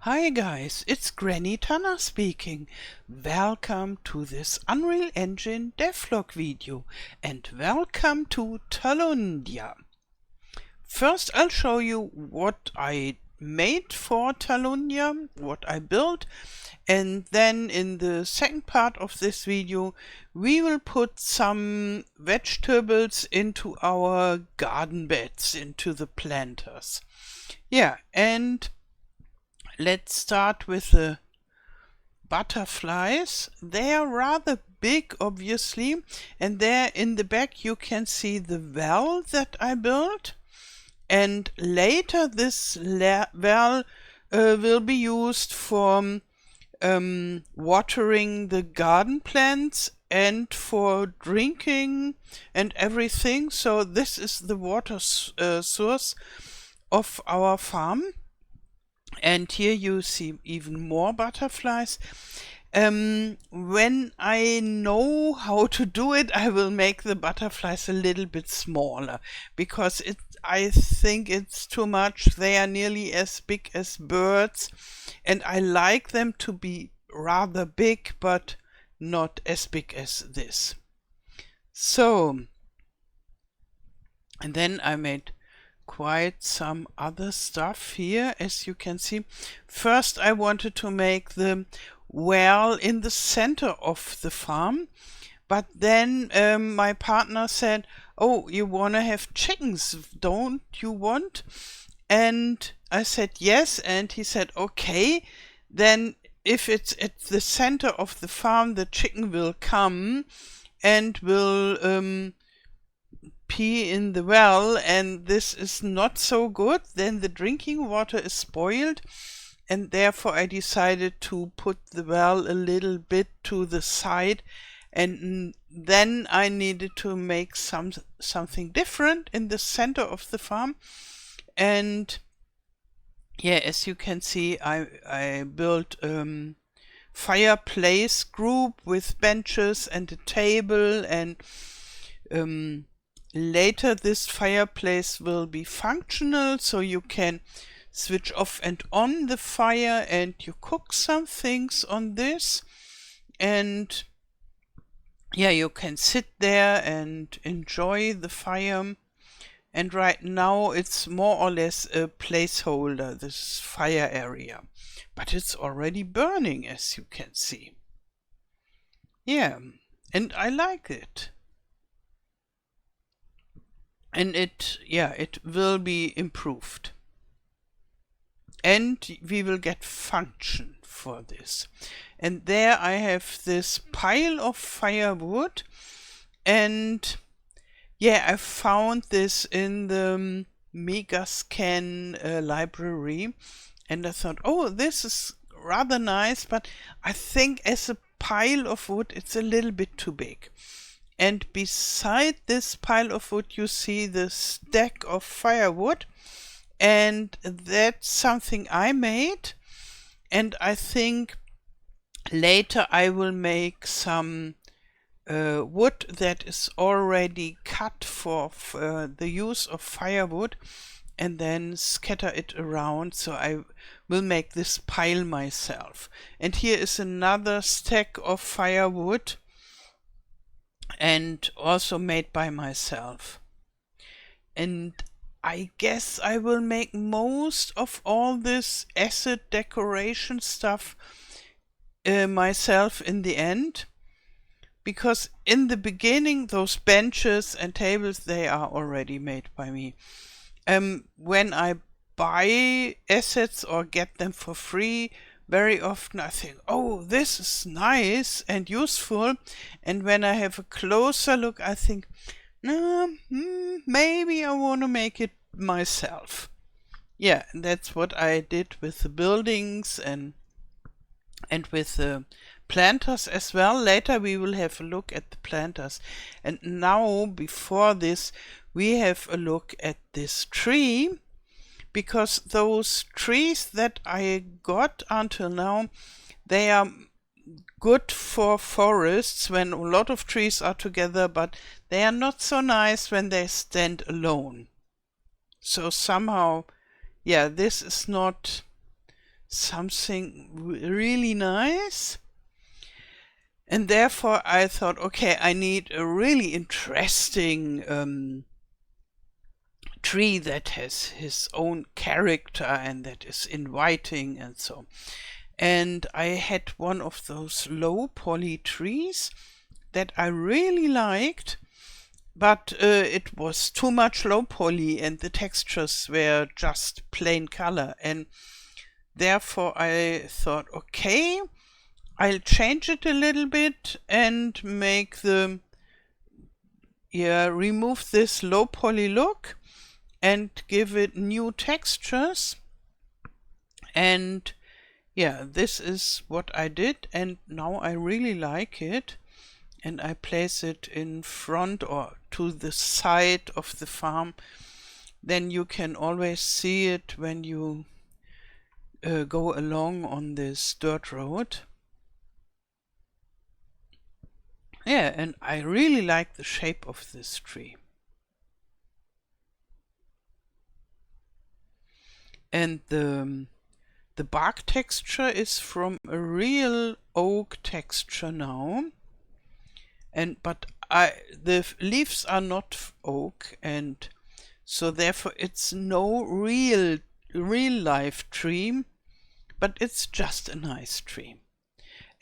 Hi guys, it's Granny Tana speaking. Welcome to this Unreal Engine Devlog video and welcome to Talundia. First I'll show you what I made for Talundia, what I built, and then in the second part of this video we will put some vegetables into our garden beds, into the planters. Yeah, and let's start with the butterflies. They are rather big, obviously, and there in the back you can see the well that I built. And later this well will be used for watering the garden plants and for drinking and everything. So this is the water source of our farm. And here you see even more butterflies. When I know how to do it, I will make the butterflies a little bit smaller, because I think it's too much. They are nearly as big as birds, and I like them to be rather big, but not as big as this. So, and then I made quite some other stuff here, as you can see. First I wanted to make the well in the center of the farm, but then my partner said, "Oh, you want to have chickens, don't you want?" And I said yes, and he said, "Okay, then if it's at the center of the farm, the chicken will come and will pee in the well, and this is not so good. Then the drinking water is spoiled, and therefore I decided to put the well a little bit to the side, and then I needed to make something different in the center of the farm. And yeah, as you can see, I built fireplace group with benches and a table, and later this fireplace will be functional, so you can switch off and on the fire and you cook some things on this. And yeah, you can sit there and enjoy the fire. And right now it's more or less a placeholder, this fire area, but it's already burning, as you can see. Yeah, and I like it. And it will be improved. And we will get function for this. And there I have this pile of firewood. And yeah, I found this in the Megascan library. And I thought, oh, this is rather nice, but I think as a pile of wood, it's a little bit too big. And beside this pile of wood you see the stack of firewood, and that's something I made. And I think later I will make some wood that is already cut for the use of firewood, and then scatter it around. So I will make this pile myself. And here is another stack of firewood, and also made by myself. And I guess I will make most of all this acid decoration stuff myself in the end, because in the beginning those benches and tables, they are already made by me. When I buy assets or get them for free, very often I think, oh, this is nice and useful, and when I have a closer look I think, maybe I want to make it myself. Yeah, and that's what I did with the buildings and with the planters as well. Later we will have a look at the planters. And now, before this, we have a look at this tree, because those trees that I got until now, they are good for forests when a lot of trees are together, but they are not so nice when they stand alone. So somehow, yeah, this is not something really nice. And therefore I thought, okay, I need a really interesting tree that has his own character and that is inviting and so. And I had one of those low poly trees that I really liked, but it was too much low poly and the textures were just plain color. And therefore I thought, okay, I'll change it a little bit and make remove this low poly look and give it new textures. And yeah, this is what I did, and now I really like it. And I place it in front or to the side of the farm. Then you can always see it when you go along on this dirt road. Yeah, and I really like the shape of this tree. And the bark texture is from a real oak texture now. But the leaves are not oak, and so therefore it's no real life tree, but it's just a nice tree.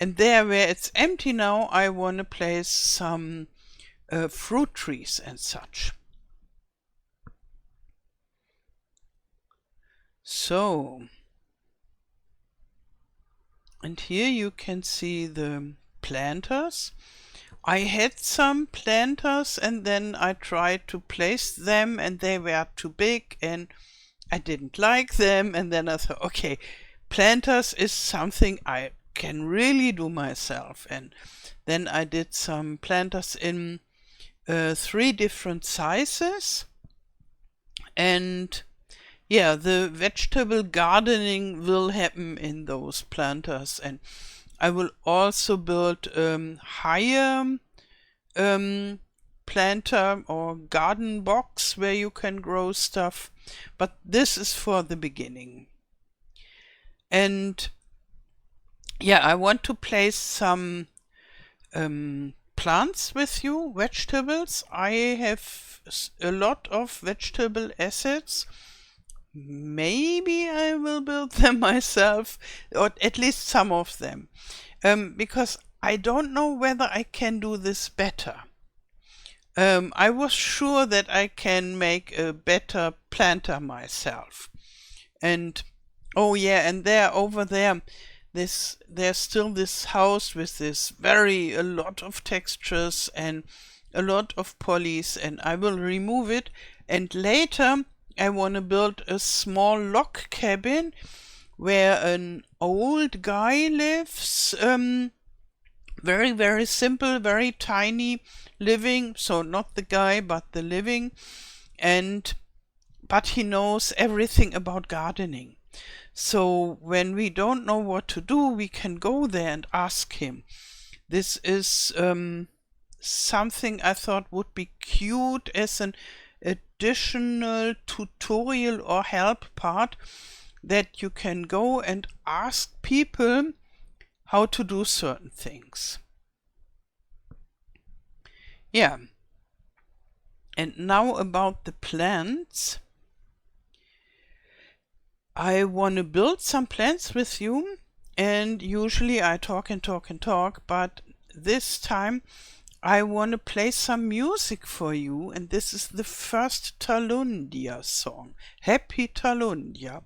And there where it's empty now, I want to place some fruit trees and such. So, and here you can see the planters. I had some planters and then I tried to place them and they were too big and I didn't like them, and then I thought, okay, planters is something I can really do myself. And then I did some planters in 3 different sizes. And yeah, the vegetable gardening will happen in those planters. And I will also build higher planter or garden box where you can grow stuff, but this is for the beginning. And yeah, I want to place some plants with you, vegetables. I have a lot of vegetable assets. Maybe I will build them myself, or at least some of them, because I don't know whether I can do this better. I was sure that I can make a better planter myself. And oh yeah, and over there, there's still this house with a lot of textures and a lot of polys, and I will remove it. And later I want to build a small log cabin where an old guy lives, very, very simple, very tiny living, so not the guy but the living, but he knows everything about gardening. So when we don't know what to do, we can go there and ask him. This is something I thought would be cute as an additional tutorial or help part, that you can go and ask people how to do certain things. Yeah. And now about the plants. I want to build some plants with you, and usually I talk and talk and talk, but this time I want to play some music for you, and this is the first Talundia song, Happy Talundia.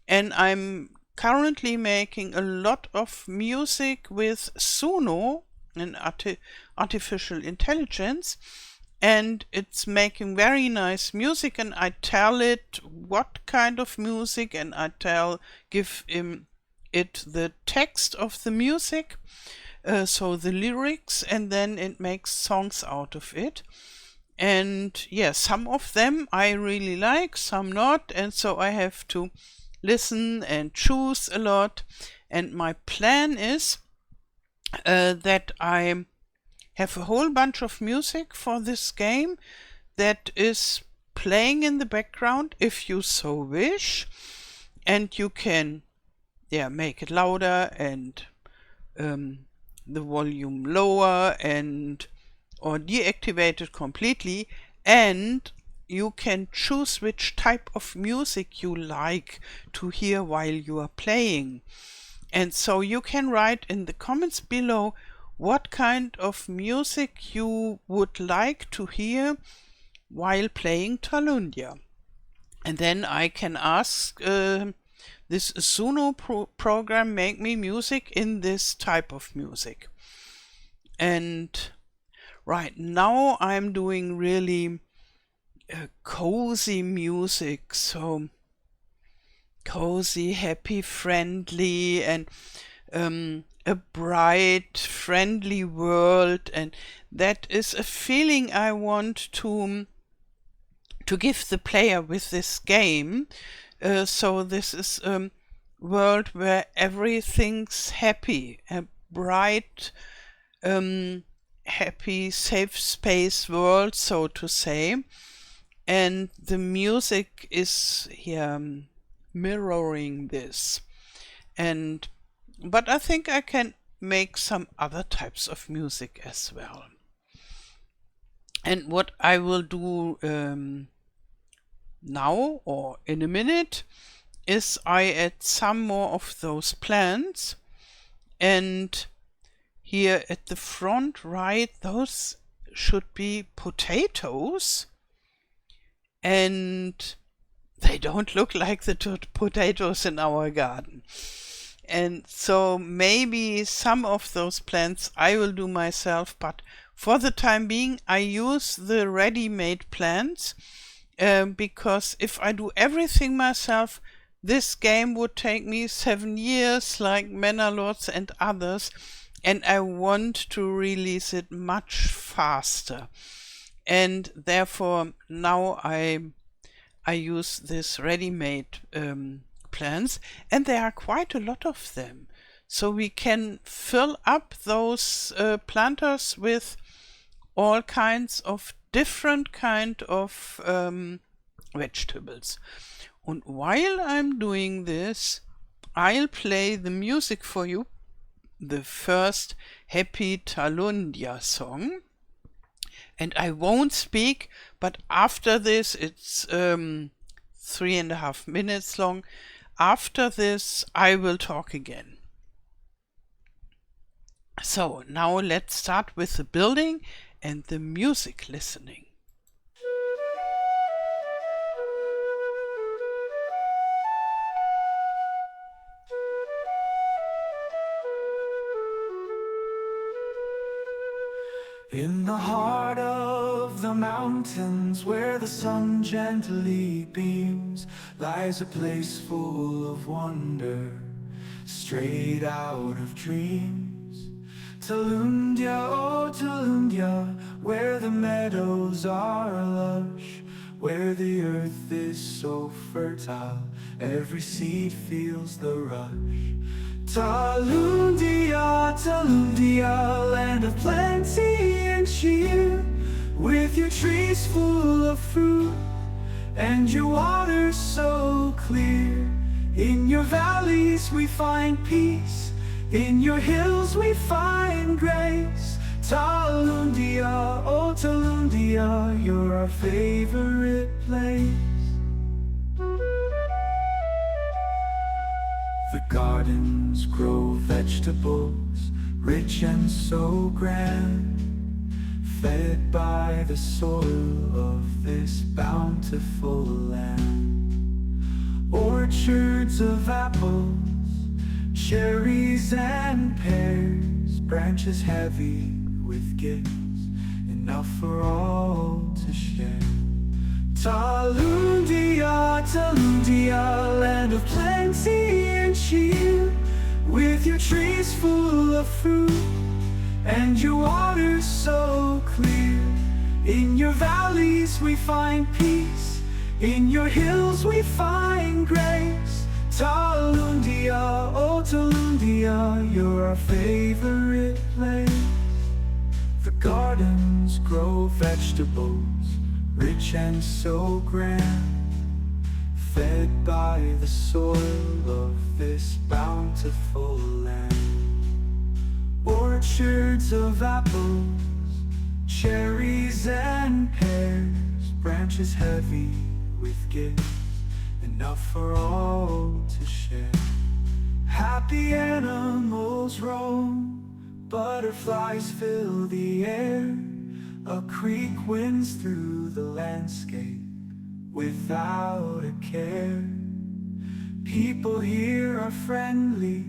And I'm currently making a lot of music with Suno, an artificial intelligence, and it's making very nice music, and I tell it what kind of music, and I give it the text of the music, so the lyrics, and then it makes songs out of it. And yeah, some of them I really like, some not, and so I have to listen and choose a lot. And my plan is that I have a whole bunch of music for this game that is playing in the background if you so wish, and you can make it louder and the volume lower or deactivate it completely, and you can choose which type of music you like to hear while you are playing. And so you can write in the comments below what kind of music you would like to hear while playing Talundia. And then I can ask this Suno program make me music in this type of music. And right now I'm doing really cozy music, so cozy, happy, friendly, and a bright, friendly world, and that is a feeling I want to give the player with this game. So this is a world where everything's happy, a bright, happy, safe space world, so to say. And the music is here mirroring this. But I think I can make some other types of music as well. And what I will do now or in a minute is I add some more of those plants, and here at the front right, those should be potatoes, and they don't look like the potatoes in our garden. And so maybe some of those plants I will do myself, but for the time being I use the ready-made plants, because if I do everything myself, this game would take me 7 years like Manalords and others, and I want to release it much faster. And therefore now I use this ready-made plants, and there are quite a lot of them. So we can fill up those planters with all kinds of different kind of vegetables. And while I'm doing this, I'll play the music for you, the first Happy Talundia song. And I won't speak, but after this, it's 3.5 minutes long. After this, I will talk again. So now let's start with the building and the music listening. In the heart of the mountains, where the sun gently beams, lies a place full of wonder, straight out of dreams. Talundia, oh Talundia, where the meadows are lush, where the earth is so fertile, every seed feels the rush. Talundia, Talundia, land of plenty and cheer, with your trees full of fruit and your waters so clear. In your valleys we find peace, in your hills we find grace. Talundia, oh Talundia, you're our favorite place. The gardens grow vegetables, rich and so grand, fed by the soil of this bountiful land. Orchards of apples, cherries and pears, branches heavy with gifts, enough for all to share. Talundia, Talundia, land of plenty and cheer, with your trees full of fruit and your waters so clear. In your valleys we find peace, in your hills we find grace. Talundia, oh Talundia, you're our favorite place. The gardens grow vegetables, rich and so grand, fed by the soil of this bountiful land. Orchards of apples, cherries and pears, branches heavy with gifts, enough for all to share. Happy animals roam, butterflies fill the air. A creek winds through the landscape without a care. People here are friendly,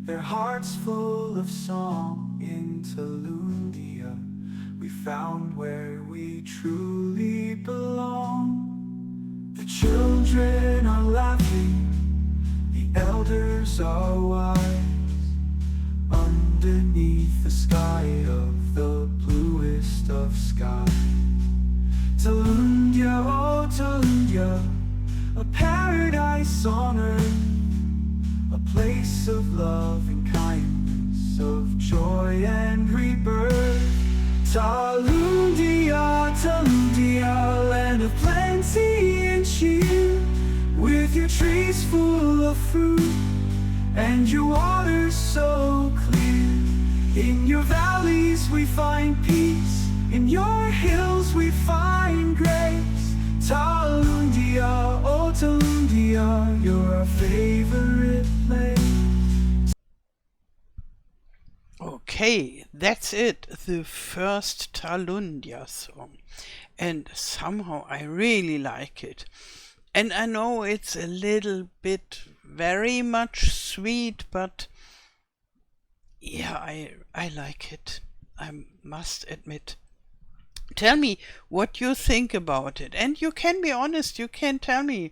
their hearts full of song. In Talundia we found where we truly belong. The children are laughing, the elders are wise, underneath the sky of the bluest of skies. Talundia, oh Talundia, a paradise on earth, a place of love and kindness, of joy and rebirth. Talundia, Talundia, land of plenty and cheer, with your trees full of fruit and your waters so clear. In your valleys we find peace, in your hills we find grace. Talundia, oh Talundia, you're our favorite place. Okay, that's it, the first Talundia song. And somehow I really like it. And I know it's a little bit very much sweet, but yeah, I like it, I must admit. Tell me what you think about it, and you can be honest, you can tell me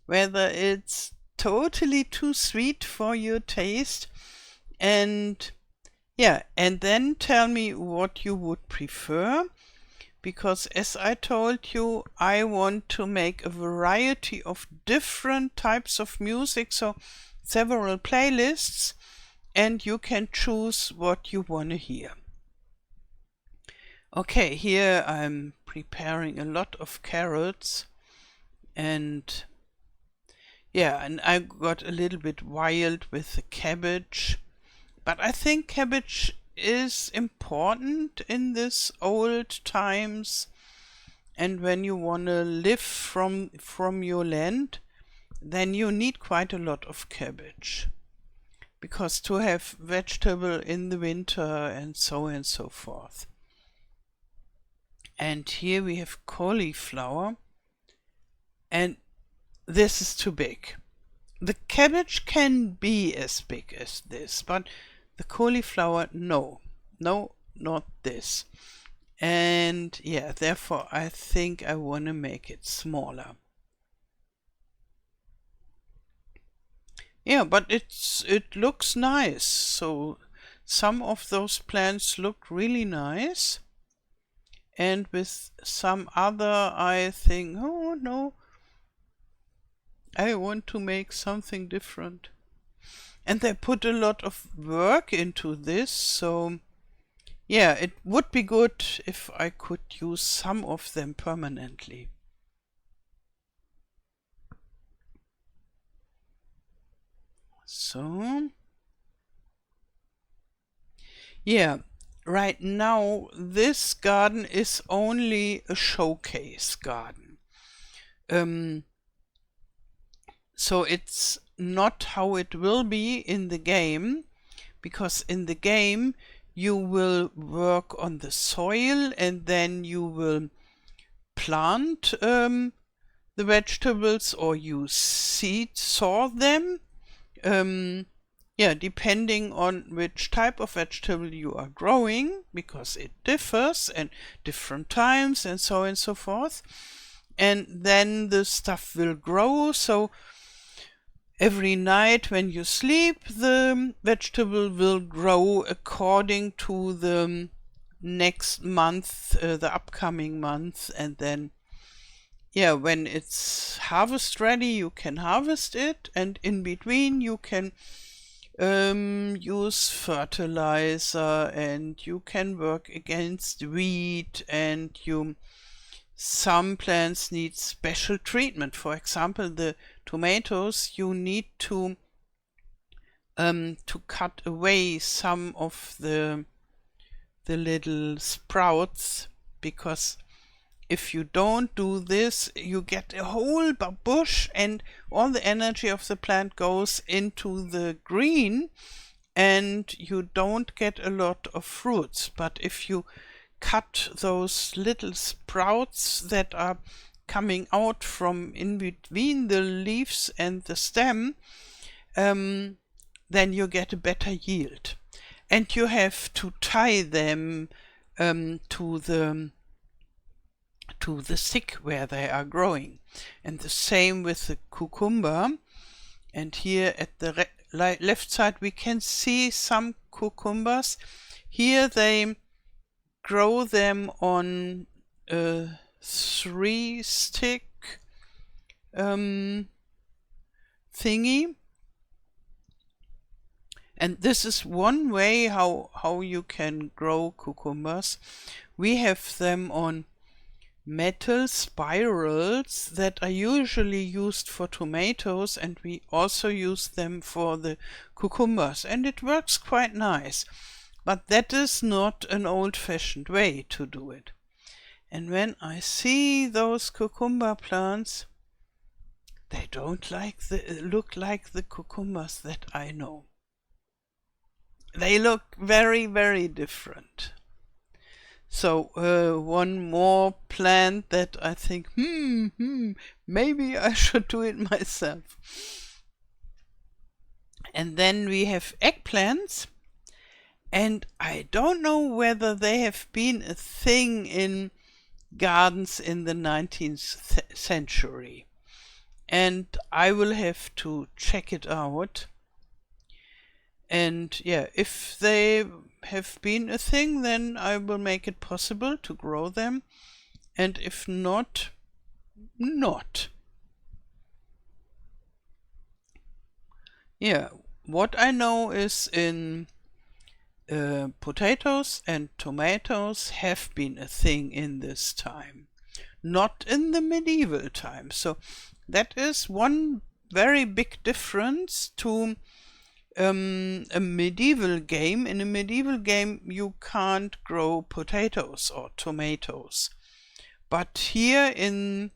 whether it's totally too sweet for your taste, and yeah, and then tell me what you would prefer, because as I told you, I want to make a variety of different types of music, so several playlists, and you can choose what you want to hear. Okay, here I'm preparing a lot of carrots, and yeah, and I got a little bit wild with the cabbage, but I think cabbage is important in this old times, and when you want to live from your land, then you need quite a lot of cabbage, because to have vegetable in the winter and so forth. And here we have cauliflower, and this is too big. The cabbage can be as big as this, but the cauliflower, no, not this. And yeah, therefore I think I want to make it smaller. Yeah, but it looks nice. So some of those plants look really nice. And with some other, I think, oh no, I want to make something different. And they put a lot of work into this, so yeah, it would be good if I could use some of them permanently. So yeah, right now this garden is only a showcase garden. So it's not how it will be in the game, because in the game you will work on the soil and then you will plant the vegetables, or you sow them. Yeah, depending on which type of vegetable you are growing, because it differs and different times and so forth. And then the stuff will grow, so every night when you sleep, the vegetable will grow according to the next month, the upcoming month, and then yeah, when it's harvest ready, you can harvest it, and in between you can use fertilizer, and you can work against weed, and some plants need special treatment. For example, the tomatoes, you need to cut away some of the little sprouts, because if you don't do this, you get a whole bush and all the energy of the plant goes into the green and you don't get a lot of fruits. But if you cut those little sprouts that are coming out from in between the leaves and the stem, then you get a better yield. And you have to tie them to the stick where they are growing. And the same with the cucumber. And here at the left side we can see some cucumbers. Here they grow them on a 3-stick thingy. And this is one way how you can grow cucumbers. We have them on metal spirals that are usually used for tomatoes, and we also use them for the cucumbers, and it works quite nice. But that is not an old-fashioned way to do it. And when I see those cucumber plants, they don't look like the cucumbers that I know. They look very, very different. So one more plant that I think, maybe I should do it myself. And then we have eggplants, and I don't know whether they have been a thing in gardens in the 19th century. And I will have to check it out. And yeah, if they have been a thing, then I will make it possible to grow them. And if not, not. Yeah, what I know is in potatoes and tomatoes have been a thing in this time, not in the medieval time. So that is one very big difference to a medieval game. In a medieval game you can't grow potatoes or tomatoes, but here in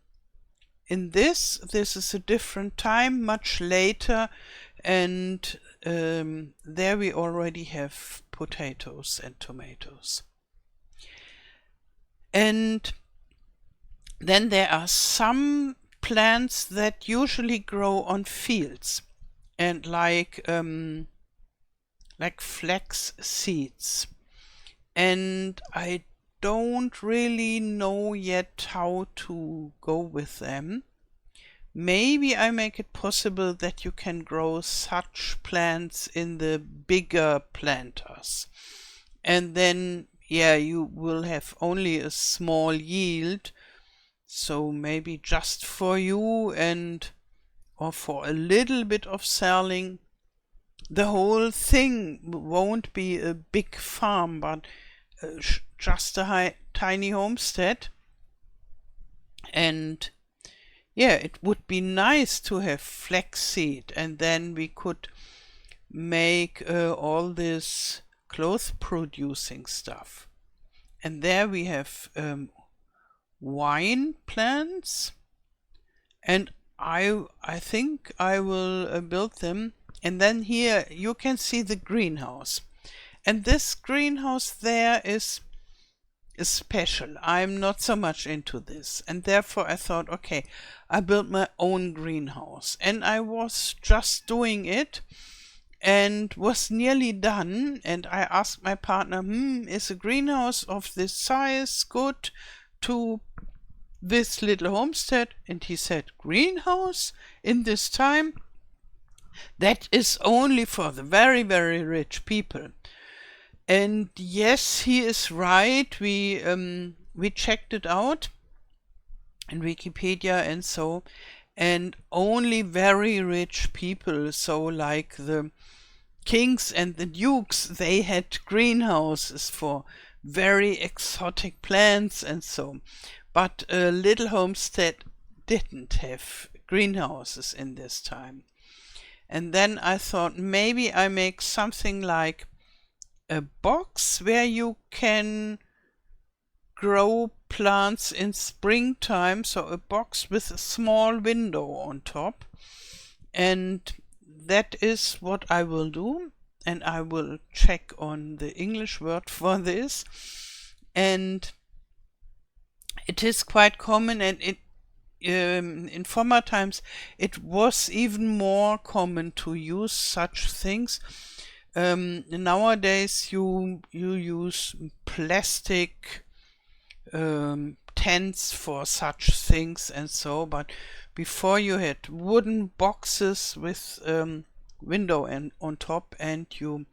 this is a different time, much later, and there we already have potatoes and tomatoes. And then there are some plants that usually grow on fields, and like flax seeds, and I don't really know yet how to go with them. Maybe I make it possible that you can grow such plants in the bigger planters, and then yeah, you will have only a small yield, so maybe just for you and or for a little bit of selling. The whole thing won't be a big farm, but just a tiny homestead. And yeah, it would be nice to have flaxseed, and then we could make all this cloth producing stuff. And there we have wine plants, and I think I will build them. And then here you can see the greenhouse, and this greenhouse there is special. I'm not so much into this, and therefore I thought, okay, I built my own greenhouse, and I was just doing it and was nearly done. And I asked my partner, is a greenhouse of this size good to this little homestead? And he said, greenhouse in this time? That is only for the very, very rich people. And yes, he is right. We checked it out in Wikipedia and so, and only very rich people, so like the kings and the dukes, they had greenhouses for very exotic plants and so. But a little homestead didn't have greenhouses in this time. And then I thought maybe I make something like a box where you can grow plants in springtime, so a box with a small window on top. And that is what I will do, and I will check on the English word for this. And it is quite common, and it in former times it was even more common to use such things. Nowadays you use plastic tents for such things and so, but before you had wooden boxes with window and on top, and you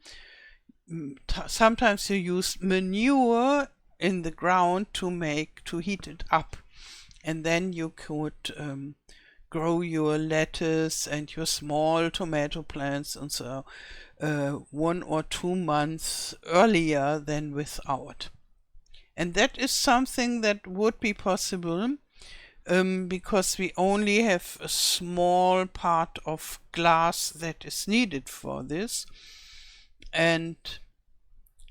sometimes you used manure in the ground to heat it up, and then you could grow your lettuce and your small tomato plants and so 1 or 2 months earlier than without. And that is something that would be possible because we only have a small part of glass that is needed for this. And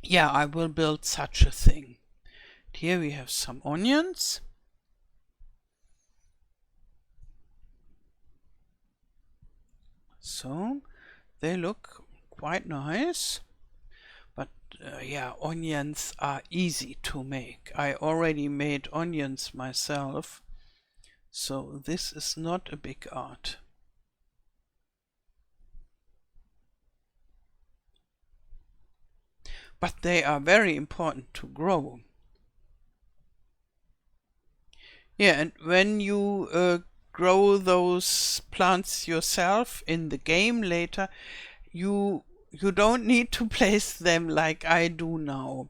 yeah, I will build such a thing. Here we have some onions. So they look quite nice. But yeah, onions are easy to make. I already made onions myself, so this is not a big art. But they are very important to grow. Yeah, and when you grow those plants yourself in the game later, you don't need to place them like I do now.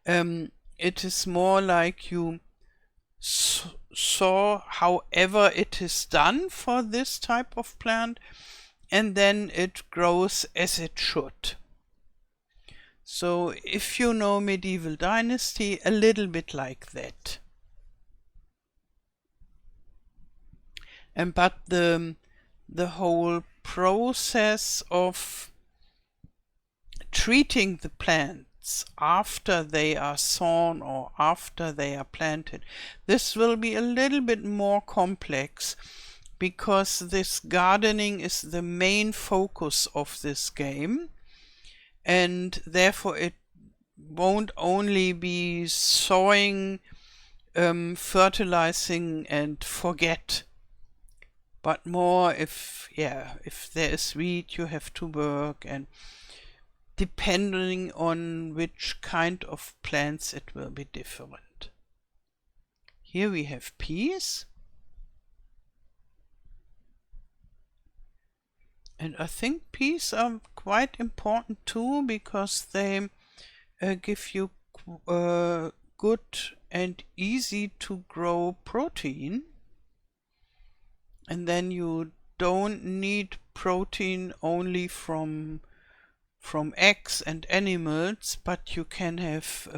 It is more like you saw however it is done for this type of plant, and then it grows as it should. So if you know Medieval Dynasty, a little bit like that. But the whole process of treating the plants after they are sown or after they are planted, this will be a little bit more complex, because this gardening is the main focus of this game, and therefore it won't only be sowing, fertilizing and forget, but more if there is wheat you have to work, and depending on which kind of plants it will be different. Here we have peas. And I think peas are quite important too, because they give you good and easy to grow protein. And then you don't need protein only from eggs and animals, but you can have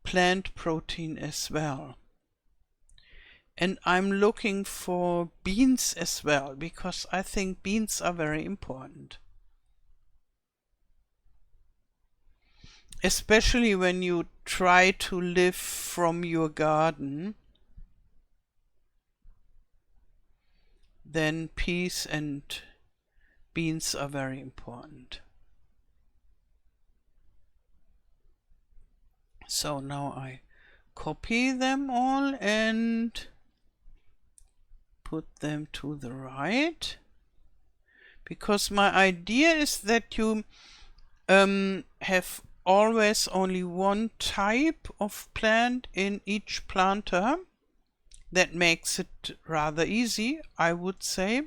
plant protein as well. And I'm looking for beans as well, because I think beans are very important. Especially when you try to live from your garden, then peas and beans are very important. So now I copy them all and put them to the right, because my idea is that you have always only one type of plant in each planter. That makes it rather easy, I would say.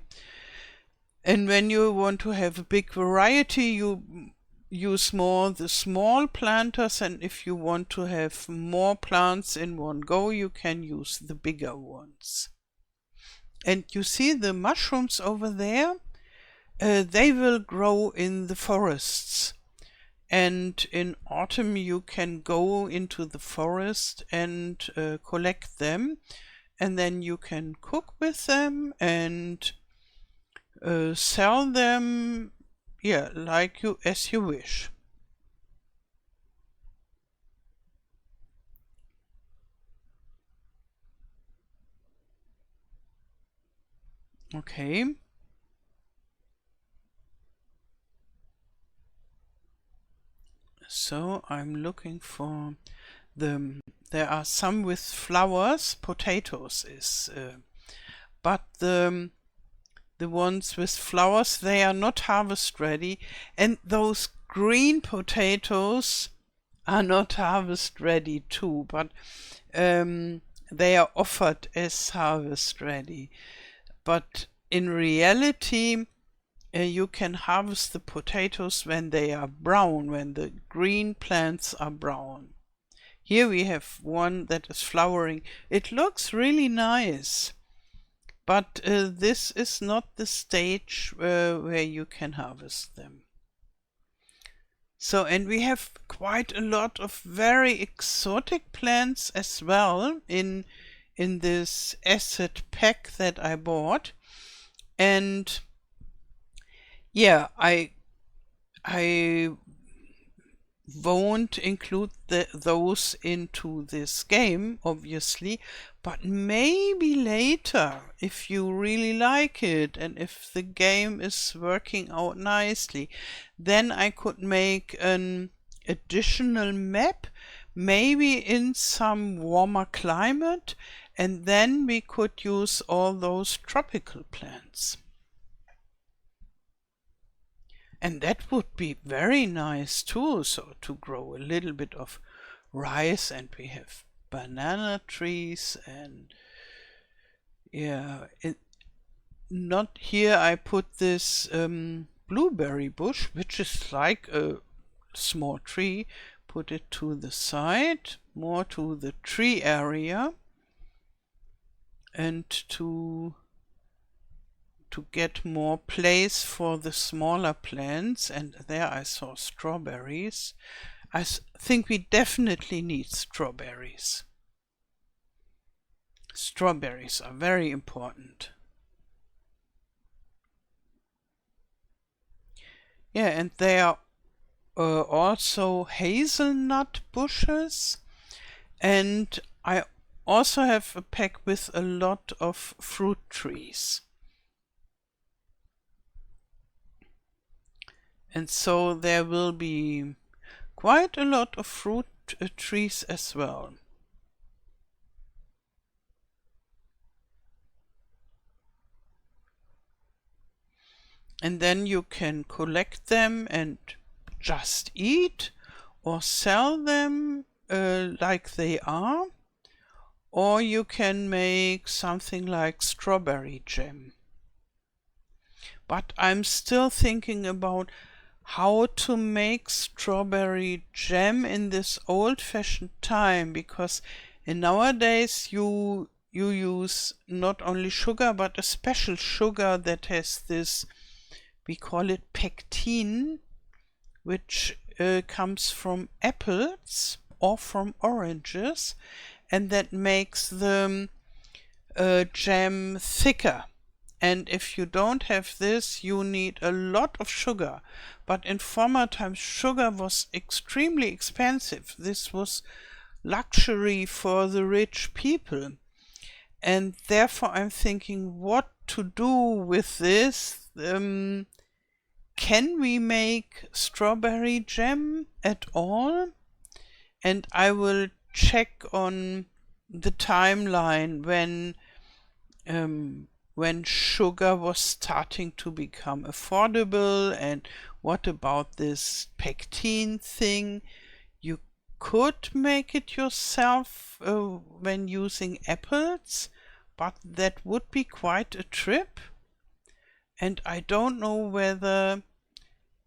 And when you want to have a big variety, you use more the small planters, and if you want to have more plants in one go, you can use the bigger ones. And you see the mushrooms over there? They will grow in the forests. And in autumn you can go into the forest and collect them and then you can cook with them and sell them, yeah, like you as you wish. Okay. So I'm looking for there are some with flowers, potatoes is, but the ones with flowers, they are not harvest ready, and those green potatoes are not harvest ready too, but they are offered as harvest ready. But in reality, you can harvest the potatoes when they are brown, when the green plants are brown. Here we have one that is flowering. It looks really nice, but this is not the stage where you can harvest them. So, and we have quite a lot of very exotic plants as well in this asset pack that I bought. And yeah, I won't include those into this game, obviously, but maybe later, if you really like it and if the game is working out nicely, then I could make an additional map, maybe in some warmer climate, and then we could use all those tropical plants. And that would be very nice too, so to grow a little bit of rice, and we have banana trees, and yeah, not here I put this blueberry bush, which is like a small tree, put it to the side, more to the tree area, and to get more place for the smaller plants. And there I saw strawberries. I think we definitely need strawberries. Strawberries are very important. Yeah, and there are also hazelnut bushes, and I also have a pack with a lot of fruit trees. And so there will be quite a lot of fruit trees as well. And then you can collect them and just eat, or sell them like they are, or you can make something like strawberry jam. But I'm still thinking about how to make strawberry jam in this old-fashioned time, because nowadays you use not only sugar but a special sugar that has this, we call it pectin, which comes from apples or from oranges, and that makes the jam thicker. And if you don't have this, you need a lot of sugar. But in former times, sugar was extremely expensive. This was luxury for the rich people. And therefore I'm thinking what to do with this. Can we make strawberry jam at all? And I will check on the timeline when sugar was starting to become affordable, and what about this pectin thing? You could make it yourself when using apples, but that would be quite a trip. And I don't know whether,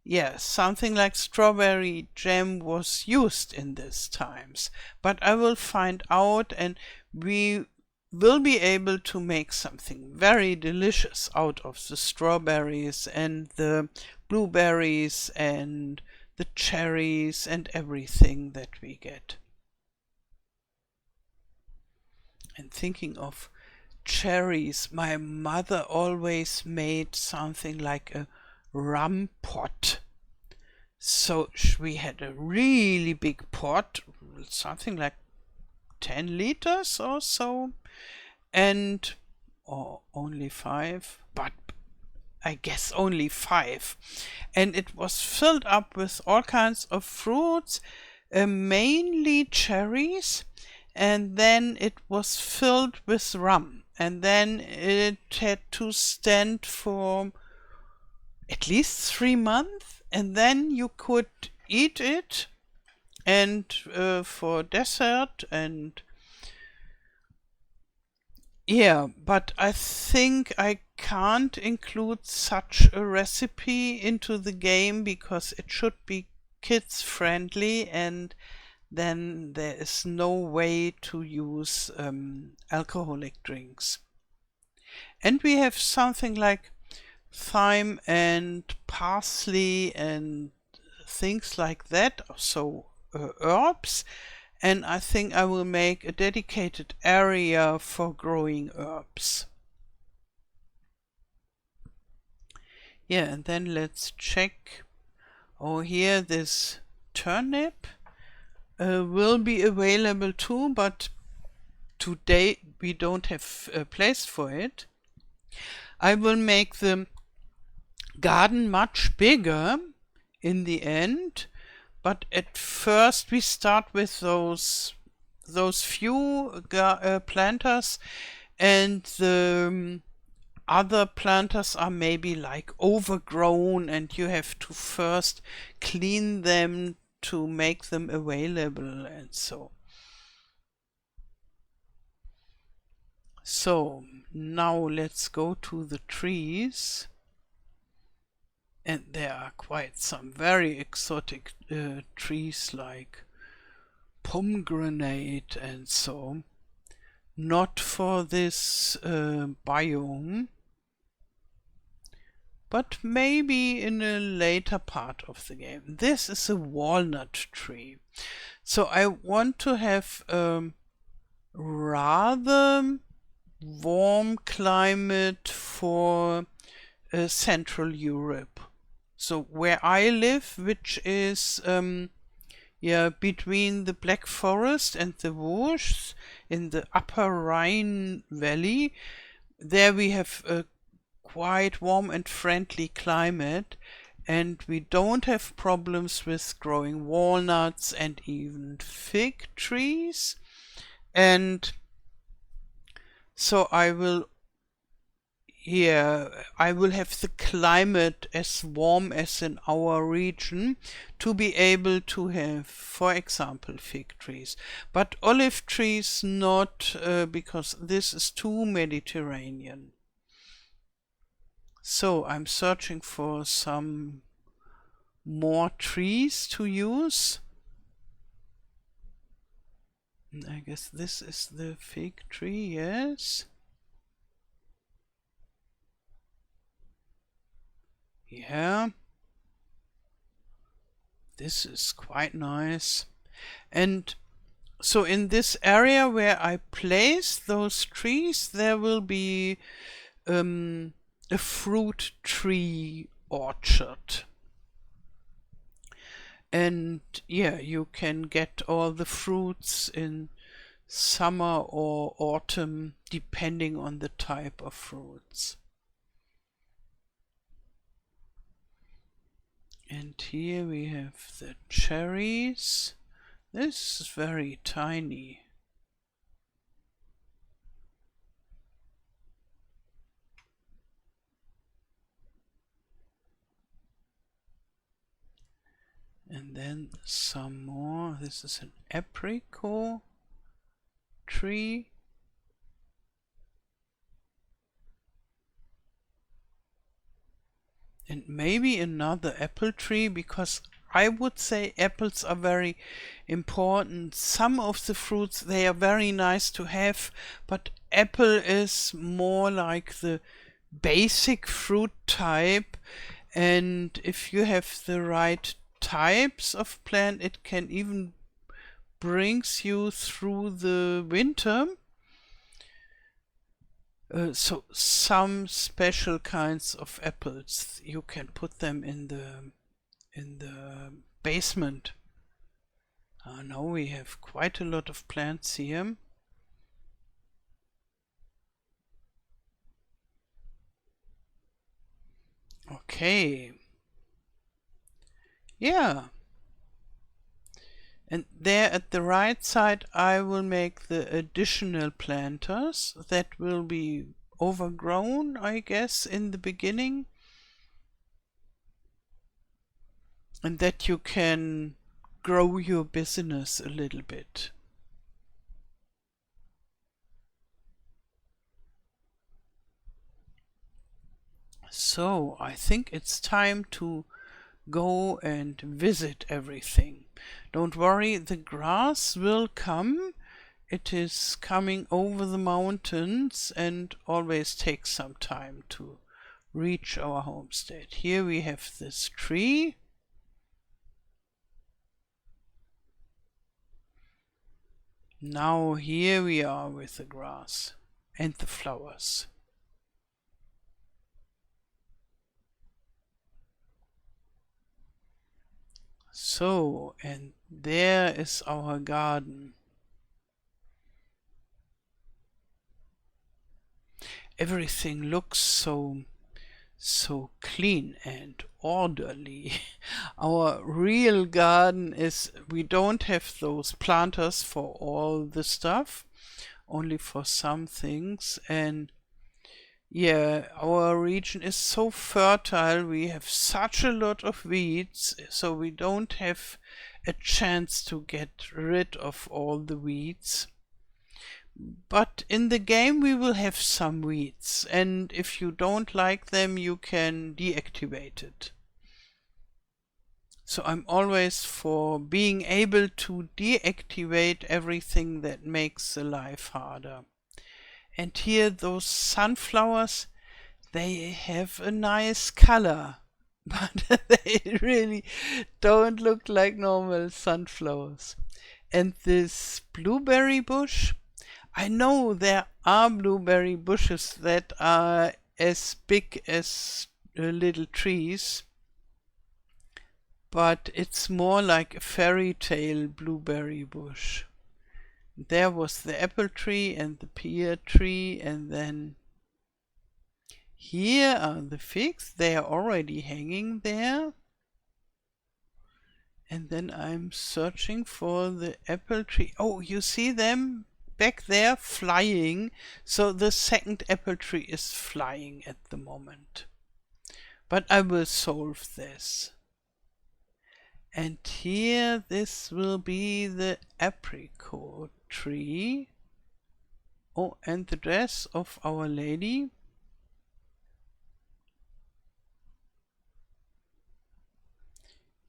yeah, something like strawberry jam was used in these times. But I will find out, and we will be able to make something very delicious out of the strawberries and the blueberries and the cherries and everything that we get. And thinking of cherries. My mother always made something like a rum pot. So we had a really big pot, something like 10 liters or so, and or only 5, but I guess only 5. And it was filled up with all kinds of fruits, mainly cherries, and then it was filled with rum. And then it had to stand for at least 3 months, and then you could eat it, and for dessert. And yeah, but I think I can't include such a recipe into the game because it should be kids friendly, and then there is no way to use alcoholic drinks. And we have something like thyme and parsley and things like that, so herbs. And I think I will make a dedicated area for growing herbs. Yeah, and then let's check. Oh, here this turnip will be available too, but today we don't have a place for it. I will make the garden much bigger in the end, but at first we start with those few planters, and the other planters are maybe like overgrown, and you have to first clean them to make them available and so. So now let's go to the trees. And there are quite some very exotic trees like pomegranate and so. Not for this biome, but maybe in a later part of the game. This is a walnut tree. So I want to have a rather warm climate for Central Europe. So where I live, which is between the Black Forest and the Vosges in the upper Rhine Valley, there we have a quite warm and friendly climate, and we don't have problems with growing walnuts and even fig trees. And so I will have the climate as warm as in our region to be able to have, for example, fig trees. But olive trees not, because this is too Mediterranean. So I'm searching for some more trees to use. And I guess this is the fig tree, yes. Yeah, this is quite nice. And so in this area where I place those trees, there will be a fruit tree orchard. And yeah, you can get all the fruits in summer or autumn, depending on the type of fruits. And here we have the cherries. This is very tiny. And then some more. This is an apricot tree. And maybe another apple tree, because I would say apples are very important. Some of the fruits, they are very nice to have, but apple is more like the basic fruit type, and if you have the right types of plant, it can even brings you through the winter. So some special kinds of apples, you can put them in the basement. Now we have quite a lot of plants here. Okay. Yeah. And there at the right side I will make the additional planters that will be overgrown, I guess, in the beginning. And that you can grow your business a little bit. So I think it's time to go and visit everything. Don't worry, the grass will come. It is coming over the mountains and always takes some time to reach our homestead. Here we have this tree. Now here we are with the grass and the flowers. So, and there is our garden. Everything looks so clean and orderly. Our real garden is, we don't have those planters for all the stuff, only for some things. And yeah, our region is so fertile, we have such a lot of weeds, so we don't have a chance to get rid of all the weeds. But in the game we will have some weeds, and if you don't like them you can deactivate it. So I'm always for being able to deactivate everything that makes the life harder. And here those sunflowers, they have a nice color, but they really don't look like normal sunflowers. And this blueberry bush, I know there are blueberry bushes that are as big as little trees, but it's more like a fairy tale blueberry bush. There was the apple tree and the pear tree, and then here are the figs. They are already hanging there. And then I'm searching for the apple tree. Oh, you see them back there flying. So the second apple tree is flying at the moment. But I will solve this. And here this will be the apricot tree. Oh, and the dress of Our Lady.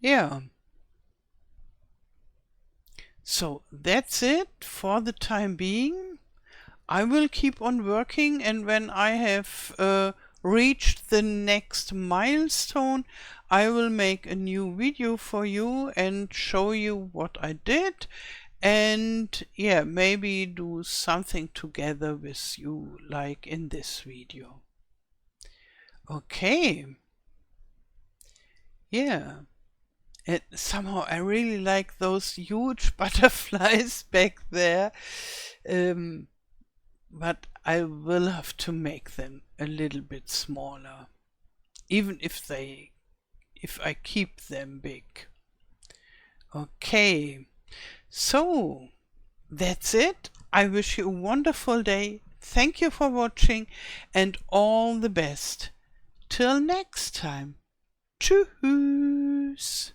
Yeah. So that's it for the time being. I will keep on working, and when I have reached the next milestone, I will make a new video for you and show you what I did, and yeah, maybe do something together with you like in this video. Okay. Yeah. And somehow I really like those huge butterflies back there. But I will have to make them a little bit smaller, even if I keep them big. Okay, so that's it. I wish you a wonderful day. Thank you for watching and all the best. Till next time. Tschüss.